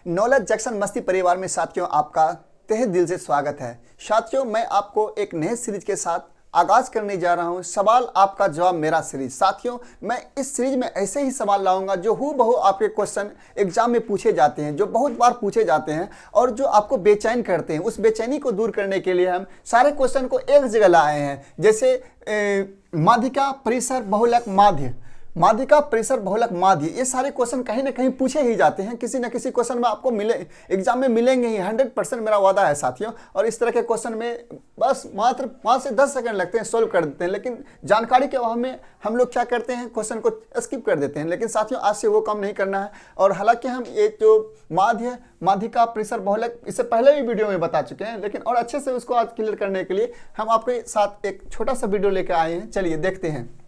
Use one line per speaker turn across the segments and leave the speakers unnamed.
Knowledge junction मस्ती परिवार में साथियों आपका तहे दिल से स्वागत है। साथियों मैं आपको एक नए सीरीज के साथ आगाज करने जा रहा हूं, सवाल आपका जवाब मेरा सीरीज। साथियों मैं इस सीरीज में ऐसे ही सवाल लाऊंगा जो हूबहू आपके क्वेश्चन एग्जाम में पूछे जाते हैं, जो बहुत बार पूछे जाते हैं और जो आपको बेचैन करते हैं। उस बेचैनी को दूर करने के लिए हम सारे क्वेश्चन को एक जगह लाए हैं। जैसे माध्यिका परिसर बहुलक माध्य, माध्यिका परिसर बहुलक माध्य, ये सारे क्वेश्चन कहीं ना कहीं पूछे ही जाते हैं। किसी न किसी क्वेश्चन में आपको एग्जाम में मिलेंगे ही, 100% मेरा वादा है साथियों। और इस तरह के क्वेश्चन में बस मात्र 5 से 10 सेकंड लगते हैं, सोल्व कर देते हैं। लेकिन जानकारी के अभाव में हम लोग क्या करते हैं, क्वेश्चन को स्किप कर देते हैं। लेकिन साथियों आज से वो काम नहीं करना है। और हालांकि हम ये जो माध्यिका परिसर बहुलक इससे पहले भी वीडियो में बता चुके हैं, लेकिन और अच्छे से उसको आज क्लियर करने के लिए हम आपके साथ एक छोटा सा वीडियो लेकर आए हैं। चलिए देखते हैं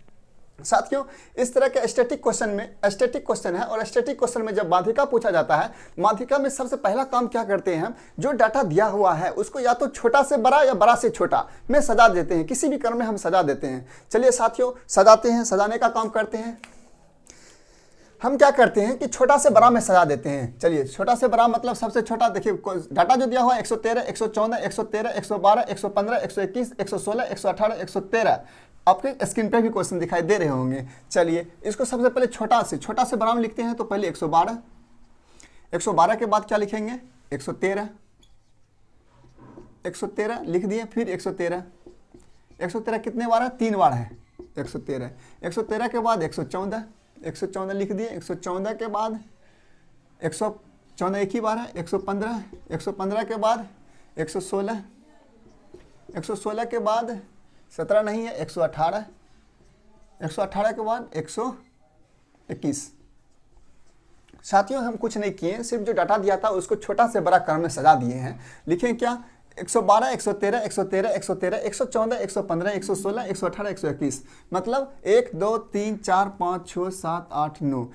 साथियों। इस तरह के स्टैटिक क्वेश्चन है और स्टैटिक क्वेश्चन में जब माध्यिका पूछा जाता है, माध्यिका में सबसे पहला काम क्या करते हैं हम, जो डाटा दिया हुआ है उसको या तो छोटा से बड़ा या बड़ा से छोटा में सजा देते हैं। किसी भी क्रम में हम सजा देते हैं। चलिए साथियों सजाते हैं, सजाने का काम करते हैं। हम क्या करते हैं कि छोटा से बड़ा में सजा देते हैं। चलिए छोटा से बड़ा मतलब सबसे छोटा, देखिए डाटा जो दिया हुआ है 113, 114, 113, 112, 115, 121, 116, 118, 113 आपके स्क्रीन पे भी क्वेश्चन दिखाई दे रहे होंगे। चलिए इसको सबसे पहले छोटा से बड़ा में लिखते हैं। तो पहले 112, 112 के बाद क्या लिखेंगे, 113, 113 लिख दिए। फिर 113, 113 कितने बार है, 3 बार है 113। 113 के बाद 114, 114 लिख दिए। 114 के बाद 114 एक ही बार है 115, 115 के बाद 116, 116 के बाद 17 नहीं है 118, 118 के बाद 121। साथियों हम कुछ नहीं किए, सिर्फ जो डाटा दिया था उसको छोटा से बड़ा क्रम में सजा दिए हैं। लिखें क्या, 112, 113, 113, 113, 114, 115, 116, 118, 121। मतलब 1 2 3 4 5 6 7 8 9।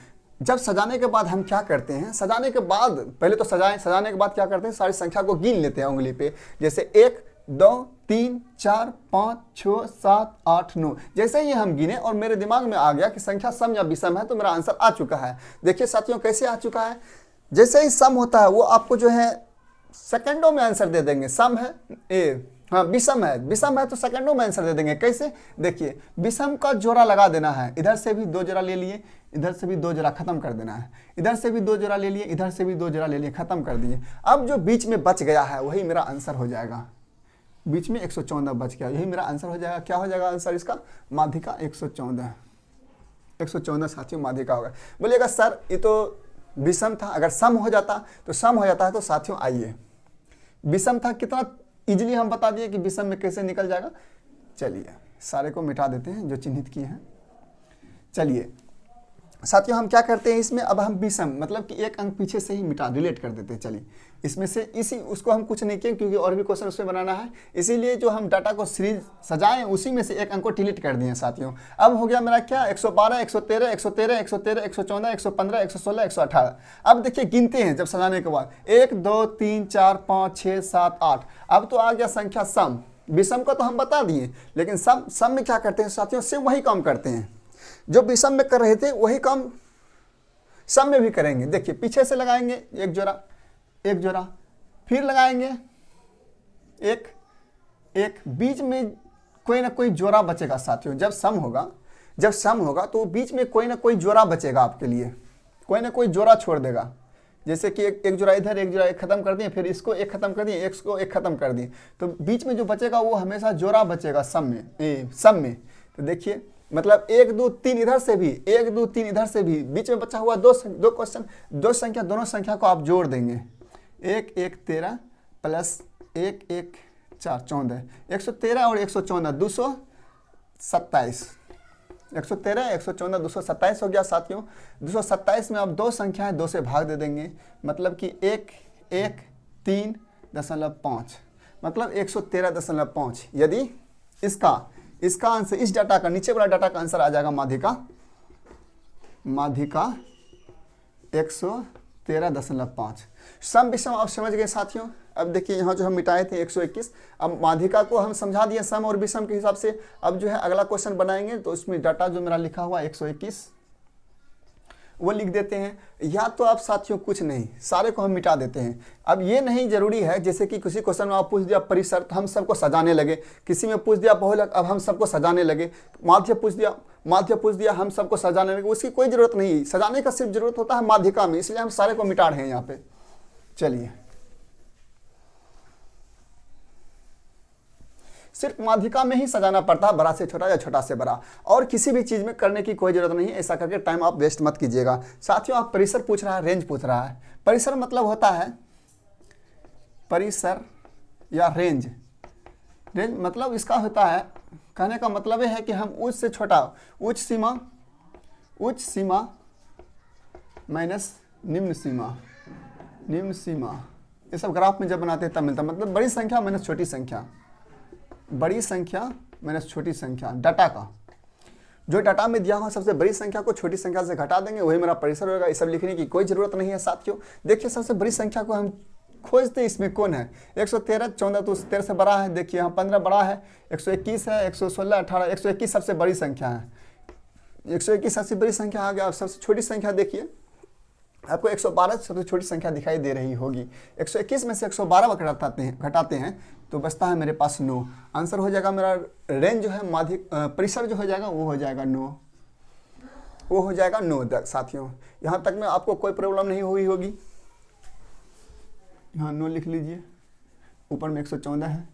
जब सजाने के बाद हम क्या करते हैं, सजाने के बाद पहले तो सजाने के बाद क्या करते हैं, सारी संख्या को गिन लेते हैं उंगली पे। जैसे 1 2 3 4 5 6 7 8 9। जैसे ही हम गिने और मेरे दिमाग में आ गया कि संख्या सम या विषम है तो मेरा आंसर आ चुका है। देखिए साथियों कैसे आ चुका है, जैसे ही सम होता है वो आपको जो है सेकंडों में आंसर दे देंगे। सम है विषम है तो सेकंडों में आंसर दे देंगे। कैसे, देखिए विषम का जोड़ा लगा देना है। इधर से भी 2 जोड़ा ले लिए, इधर से भी 2 जोड़ा खत्म कर देना है। इधर से भी 2 जोड़ा ले लिए, इधर से भी 2 जोड़ा ले लिए, खत्म कर दिए। अब जो बीच में बच गया है वही मेरा आंसर हो जाएगा। बीच में 114 बच गया, यही मेरा आंसर हो जाएगा। क्या हो जाएगा आंसर इसका, माध्यिका 114 साथियों माध्यिका होगा। बोलिएगा सर ये तो विषम था, अगर सम हो जाता है तो साथियों आइए विषम था, कितना इजीली हम बता दिए कि विषम में कैसे निकल जाएगा। चलिए सारे को मिटा देते हैं जो चिन्हित किए हैं। चलिए साथियों हम क्या करते हैं इसमें, अब हम विषम मतलब कि एक अंक पीछे से ही डिलीट कर देते हैं। चलिए इसमें से उसको हम कुछ नहीं किए क्योंकि और भी क्वेश्चन उसमें बनाना है, इसीलिए जो हम डाटा को सीरीज सजाएं उसी में से एक अंक को डिलीट कर दिए साथियों। अब हो गया मेरा क्या, 112, 113, 113, 113, 114, 115, 116, 118। अब देखिए गिनते हैं जब सजाने के बाद 1 2 3 4 5 6 7 8। अब तो आ गया संख्या सम। विषम का तो हम बता दिए, लेकिन सम में क्या करते हैं साथियों, सिर्फ वही काम करते हैं जो विषम में कर रहे थे, वही काम सम में भी करेंगे। देखिए पीछे से लगाएंगे एक जोड़ा, फिर लगाएंगे एक, बीच में कोई ना कोई जोड़ा बचेगा साथियों। जब सम होगा तो बीच में कोई ना कोई जोड़ा बचेगा आपके लिए, कोई ना कोई जोड़ा छोड़ देगा। जैसे कि एक जोड़ा इधर, एक जोड़ा एक खत्म कर दिए, फिर इसको एक खत्म कर दिए, इसको एक खत्म कर दिए, तो बीच में जो बचेगा वो हमेशा जोड़ा बचेगा सम में। तो देखिए मतलब 1 2 3 इधर से भी, 1 2 3 इधर से भी, बीच में बचा हुआ दो क्वेश्चन, दो संख्या, दोनों संख्या को आप जोड़ देंगे। 1 1 13 प्लस 1 1 4 14, 113 और 114 227, 113 114 227 हो गया साथियों। 227 में अब 2 संख्याएं 2 से भाग दे देंगे, मतलब कि 1 1 3.5 मतलब 113.5। यदि इसका आंसर, इस डाटा का, नीचे वाला डाटा का आंसर आ जाएगा माध्यिका 113.5। सम विषम आप समझ गए साथियों। अब देखिए यहाँ जो हम मिटाए थे 121, अब माध्यिका को हम समझा दिए सम और विषम के हिसाब से। अब जो है अगला क्वेश्चन बनाएंगे तो उसमें डाटा जो मेरा लिखा हुआ 121, वो लिख देते हैं, या तो आप साथियों कुछ नहीं, सारे को हम मिटा देते हैं। अब ये नहीं जरूरी है जैसे कि किसी क्वेश्चन में आप पूछ दिया परिसर तो हम सबको सजाने लगे, किसी में पूछ दिया बहुलक अब हम सबको सजाने लगे, माध्य पूछ दिया हम सबको सजाने लगे, उसकी कोई जरूरत नहीं, सजाने का सिर्फ जरूरत होता है माध्यिका में, इसलिए हम सारे को मिटा रहे हैं यहाँ पे। चलिए, सिर्फ माध्यिका में ही सजाना पड़ता है, बड़ा से छोटा या छोटा से बड़ा, और किसी भी चीज में करने की कोई जरूरत नहीं है। ऐसा करके टाइम आप वेस्ट मत कीजिएगा। साथियों, आप परिसर पूछ रहा है, रेंज पूछ रहा है। परिसर मतलब होता है, परिसर या रेंज, रेंज मतलब इसका होता है, कहने का मतलब है कि हम उच्च से छोटा, उच्च सीमा माइनस निम्न सीमा, ये सब ग्राफ में जब बनाते हैं तब मिलता है। मतलब बड़ी संख्या माइनस छोटी संख्या, बड़ी संख्या माइनस छोटी संख्या, डाटा का जो डाटा में दिया हुआ सबसे बड़ी संख्या को छोटी संख्या से घटा देंगे, वही मेरा परिसर होगा। ये सब लिखने की कोई जरूरत नहीं है साथियों। देखिए, सबसे बड़ी संख्या को हम खोजते, इसमें कौन है, 113, 14 तो 13 से बड़ा है। देखिए यहाँ 15 बड़ा है, 121 है, 116, 18, 121 सबसे बड़ी संख्या है। 121 सबसे बड़ी संख्या आ गया। अब सबसे छोटी संख्या देखिए, आपको 112 सबसे छोटी संख्या दिखाई दे रही होगी। 121 में से 112 घटाते हैं तो बचता है मेरे पास 9। आंसर हो जाएगा मेरा, रेंज जो है माध्यिक परिसर जो हो जाएगा वो हो जाएगा 9, वो हो जाएगा 9 साथियों। यहाँ तक में आपको कोई प्रॉब्लम नहीं हुई होगी। यहाँ 9 लिख लीजिए, ऊपर में 114 है,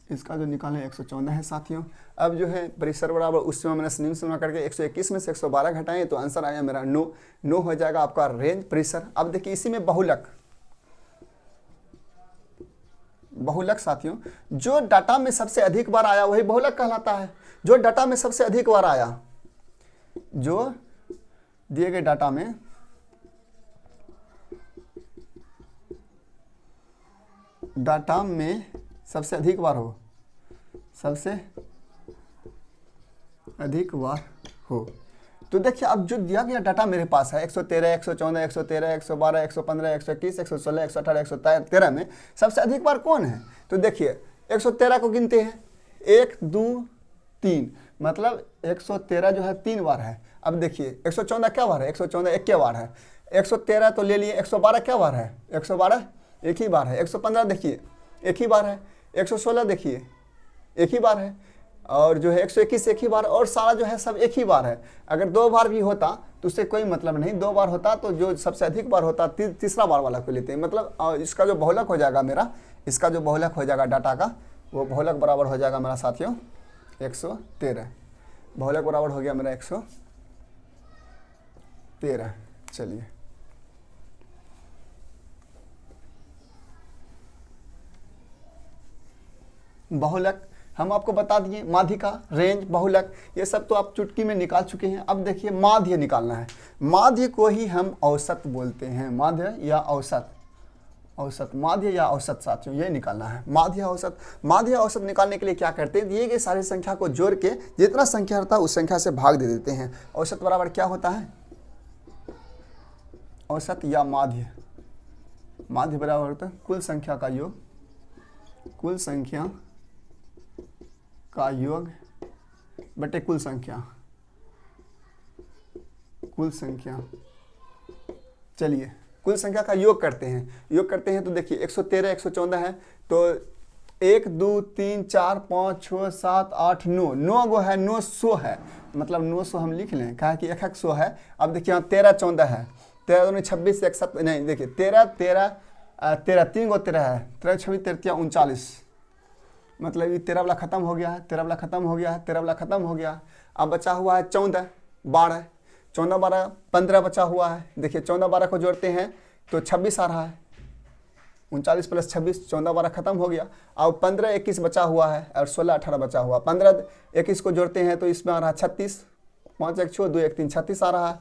इसका जो निकाले 114 है साथियों। अब जो है परिसर बराबर उस सीमा माइनस निम्न सीमा करके 121 में से 112 घटाएं तो आंसर आया मेरा 9 हो जाएगा आपका रेंज परिसर। अब देखिए इसी में बहुलक साथियों, जो डाटा में सबसे अधिक बार आया वही बहुलक कहलाता है। जो डाटा में सबसे अधिक बार आया, जो दिए गए डाटा में सबसे अधिक बार हो, सबसे अधिक बार हो, तो देखिए अब जो दिया गया डाटा मेरे पास है 113, 114, 113, 112, 115, 121, 116, 118, 113 में सबसे अधिक बार कौन है। तो देखिए 113 को गिनते हैं, 1, 2, 3, मतलब 113 जो है 3 बार है। अब देखिए 114 क्या बार है, 114 एक क्या बार है, 113 तो ले लिए, 112 क्या बार है, 112 एक ही बार है, 115 देखिए एक ही बार है, 116 देखिए एक ही बार है, और जो है 121 एक ही बार, और सारा जो है सब एक ही बार है। अगर 2 बार भी होता तो उससे कोई मतलब नहीं, 2 बार होता तो जो सबसे अधिक बार होता तीसरा बार वाला को लेते हैं। मतलब इसका जो बहुलक हो जाएगा मेरा, इसका जो बहुलक हो जाएगा डाटा का, वो बहुलक बराबर हो जाएगा मेरा साथियों 113। बहुलक बराबर हो गया मेरा 113। चलिए, बहुलक हम आपको बता दिए, माध्यिका, रेंज, बहुलक, ये सब तो आप चुटकी में निकाल चुके हैं। अब देखिए माध्य निकालना है। माध्य को ही हम औसत बोलते हैं, माध्य या औसत, माध्य या औसत साथियों, ये निकालना है, माध्य औसत। माध्य औसत निकालने के लिए क्या करते हैं, दिए गए सारी संख्या को जोड़ के जितना संख्या होता है उस संख्या से भाग दे देते हैं। औसत बराबर क्या होता है, औसत या माध्य, माध्य बराबर होता है कुल संख्या का योग, कुल संख्या का योग बटे कुल संख्या, कुल संख्या। चलिए कुल संख्या का योग करते हैं, तो देखिए 113, 114 है तो 1, 2, 3, 4, 5, 6, 7, 8, 9 गो है, 900 है, मतलब 900 हम लिख लें, कहा कि 100 है। अब देखिए यहाँ 13, 14 है, 13 दूनी 26, 1 7 नहीं, देखिए 13, 3 गो 13 है, 13, 26, 33, 39, मतलब ये 13 वाला खत्म हो गया है, 13 वाला खत्म हो गया है, 13 वाला खत्म हो गया। अब बचा हुआ है 14, 12, 14, 12, 15 बचा हुआ है। देखिए 14, 12 को जोड़ते हैं तो 26 आ रहा है, 39 + 26, 14, 12 खत्म हो गया। अब 15, 21 बचा हुआ है और 16, 18 बचा हुआ। 15, 21 को जोड़ते हैं तो इसमें आ रहा है 36, 5, 1, 6, 2, 1, 3, 36 आ रहा है।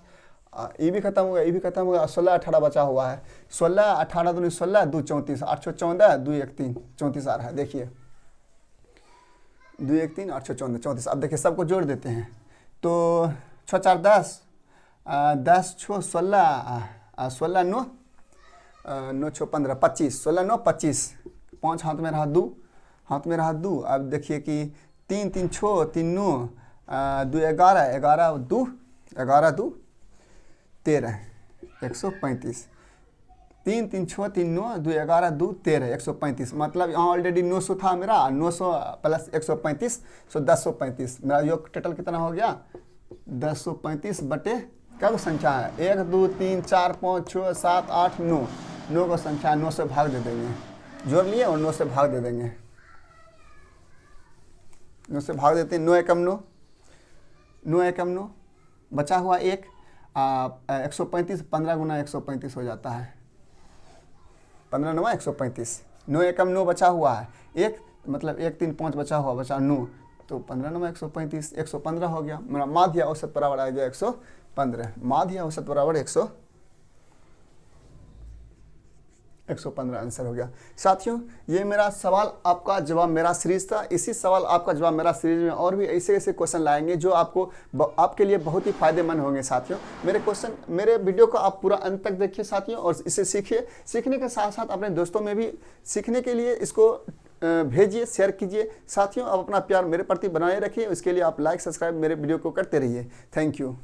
ये भी खत्म हो गया, ये भी खत्म हो गया। 16, 18 बचा हुआ है, 16, 18 दूनी 16, 2, 34, 8, 14, 2, 1, 3, 34 आ रहा है। देखिए 2, 1, 3, 8, 14, 34। अब देखिए सबको जोड़ देते हैं तो 6, 4, 10, 10, 6, 16, 16, 9, 9, 6, 15, 25, 16, 9, 25, 5 हाथ में रहा 2, हाथ में रहा 2। अब देखिए कि 3, 3, 6, 3, 9, 2, 11, 11, 2, 11, 2, 13 135, 3 3 6 3 9 2 11 2 13 135, मतलब यहाँ ऑलरेडी 900 था मेरा, 900 प्लस 135 सो 1035। मेरा योग टोटल कितना हो गया 1035 बटे कब संख्या है 1 2 3 4 5 6 7 8 9, 9 को संख्या 9 से भाग दे देंगे, जोड़ लिए और 9 से भाग दे देंगे, 9 से भाग देते हैं, 9 एकम 9, 9 एकम 9, बचा हुआ 135, 15 गुना 135 हो जाता है, 15 9 135, 9 एकम 9 बचा हुआ है, एक मतलब 1 3 5 बचा हुआ, बचा 9, तो 15 9 135, 115 हो गया। मेरा माध्य औसत बराबर आ गया 115, माध्य औसत बराबर 115 आंसर हो गया। साथियों ये मेरा सवाल आपका जवाब मेरा सीरीज था। इसी सवाल आपका जवाब मेरा सीरीज में और भी ऐसे ऐसे क्वेश्चन लाएंगे जो आपके लिए बहुत ही फायदेमंद होंगे। साथियों मेरे वीडियो को आप पूरा अंत तक देखिए साथियों, और इसे सीखिए। सीखने के साथ साथ अपने दोस्तों में भी सीखने के लिए इसको भेजिए, शेयर कीजिए। साथियों आप अपना प्यार मेरे प्रति बनाए रखिए, इसके लिए आप लाइक सब्सक्राइब मेरे वीडियो को करते रहिए। Thank you.